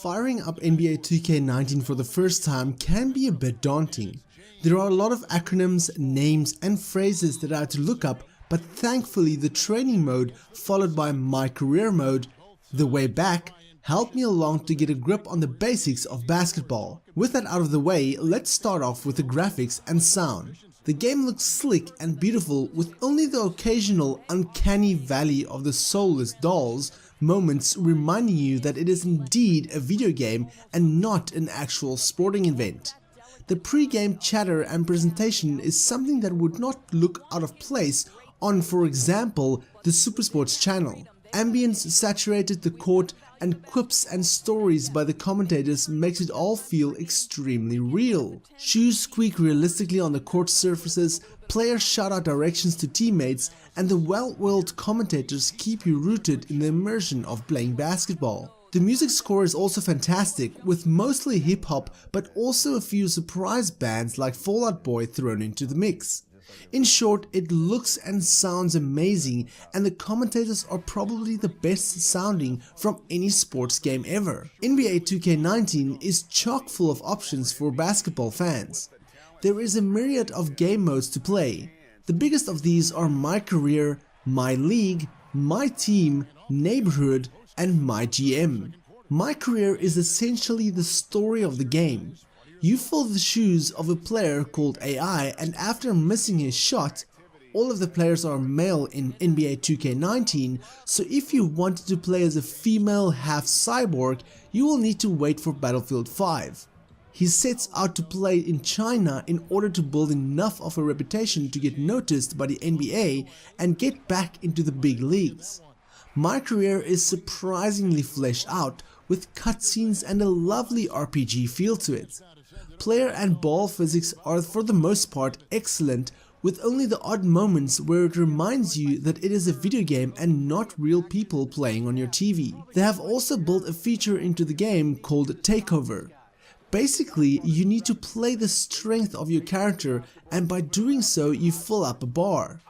Firing up NBA 2K19 for the first time can be a bit daunting. There are a lot of acronyms, names and phrases that I had to look up, but thankfully the training mode followed by my career mode, the way back, helped me along to get a grip on the basics of basketball. With that out of the way, let's start off with the graphics and sound. The game looks slick and beautiful with only the occasional uncanny valley of the soulless dolls moments reminding you that it is indeed a video game and not an actual sporting event. The pre-game chatter and presentation is something that would not look out of place on, for example, the Supersports channel. Ambience saturated the court and quips and stories by the commentators makes it all feel extremely real. Shoes squeak realistically on the court surfaces, players shout out directions to teammates, and the well-oiled commentators keep you rooted in the immersion of playing basketball. The music score is also fantastic, with mostly hip-hop but also a few surprise bands like Fall Out Boy thrown into the mix. In short, it looks and sounds amazing, and the commentators are probably the best sounding from any sports game ever. NBA 2K19 is chock full of options for basketball fans. There is a myriad of game modes to play. The biggest of these are My Career, My League, My Team, Neighborhood, and My GM. My Career is essentially the story of the game. You fill the shoes of a player called AI, and after missing his shot, all of the players are male in NBA 2K19, so if you wanted to play as a female half cyborg, you will need to wait for Battlefield 5. He sets out to play in China in order to build enough of a reputation to get noticed by the NBA and get back into the big leagues. My Career is surprisingly fleshed out with cutscenes and a lovely RPG feel to it. Player and ball physics are for the most part excellent, with only the odd moments where it reminds you that it is a video game and not real people playing on your TV. They have also built a feature into the game called Takeover. Basically, you need to play the strength of your character, and by doing so you fill up a bar.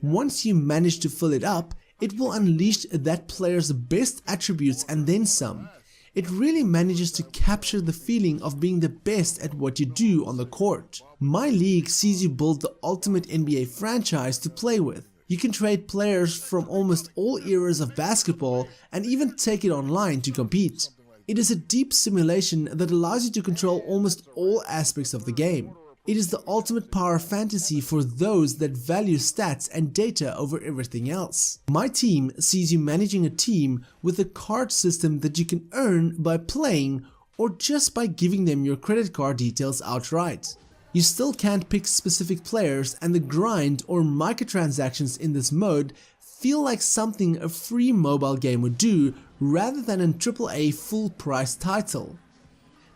Once you manage to fill it up, it will unleash that player's best attributes and then some. It really manages to capture the feeling of being the best at what you do on the court. My League sees you build the ultimate NBA franchise to play with. You can trade players from almost all eras of basketball and even take it online to compete. It is a deep simulation that allows you to control almost all aspects of the game. It is the ultimate power fantasy for those that value stats and data over everything else. My Team sees you managing a team with a card system that you can earn by playing or just by giving them your credit card details outright. You still can't pick specific players, and the grind or microtransactions in this mode feel like something a free mobile game would do rather than a AAA full price title.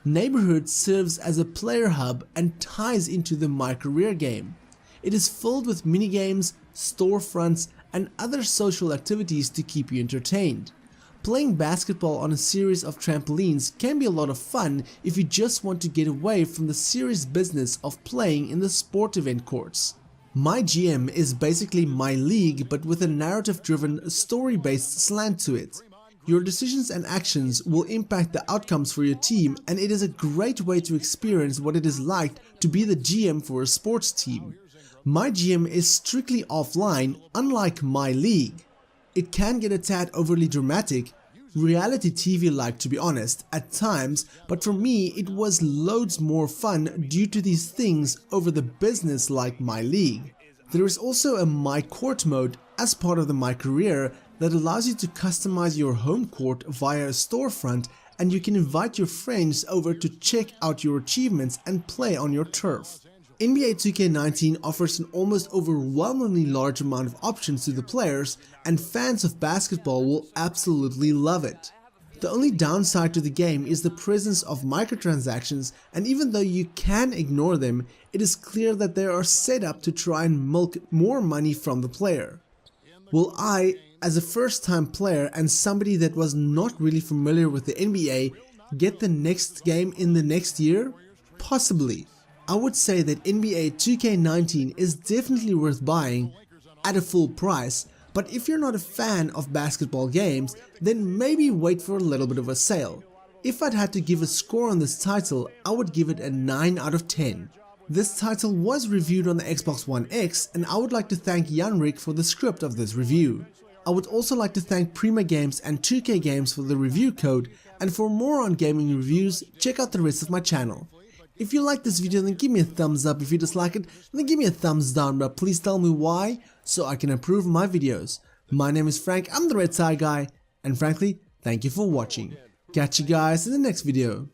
Neighborhood serves as a player hub and ties into the My Career game. It is filled with minigames, storefronts, and other social activities to keep you entertained. Playing basketball on a series of trampolines can be a lot of fun if you just want to get away from the serious business of playing in the sport event courts. My GM is basically My League, but with a narrative-driven, story-based slant to it. Your decisions and actions will impact the outcomes for your team, and it is a great way to experience what it is like to be the GM for a sports team. My GM is strictly offline, unlike My League. It can get a tad overly dramatic, reality TV-like to be honest, at times, but for me it was loads more fun due to these things over the business like My League. There is also a My Court mode as part of the My Career that allows you to customize your home court via a storefront, and you can invite your friends over to check out your achievements and play on your turf. NBA 2K19 offers an almost overwhelmingly large amount of options to the players, and fans of basketball will absolutely love it. The only downside to the game is the presence of microtransactions, and even though you can ignore them, it is clear that they are set up to try and milk more money from the player. Will I, as a first-time player and somebody that was not really familiar with the NBA, get the next game in the next year? Possibly. I would say that NBA 2K19 is definitely worth buying at a full price, but if you're not a fan of basketball games, then maybe wait for a little bit of a sale. If I'd had to give a score on this title, I would give it a 9 out of 10. This title was reviewed on the Xbox One X, and I would like to thank Janrik for the script of this review. I would also like to thank Prima Games and 2K Games for the review code, and for more on gaming reviews, check out the rest of my channel. If you like this video, then give me a thumbs up. If you dislike it, then give me a thumbs down, but please tell me why so I can improve my videos. My name is Frank, I'm the RedTieGuy, and frankly, thank you for watching. Catch you guys in the next video.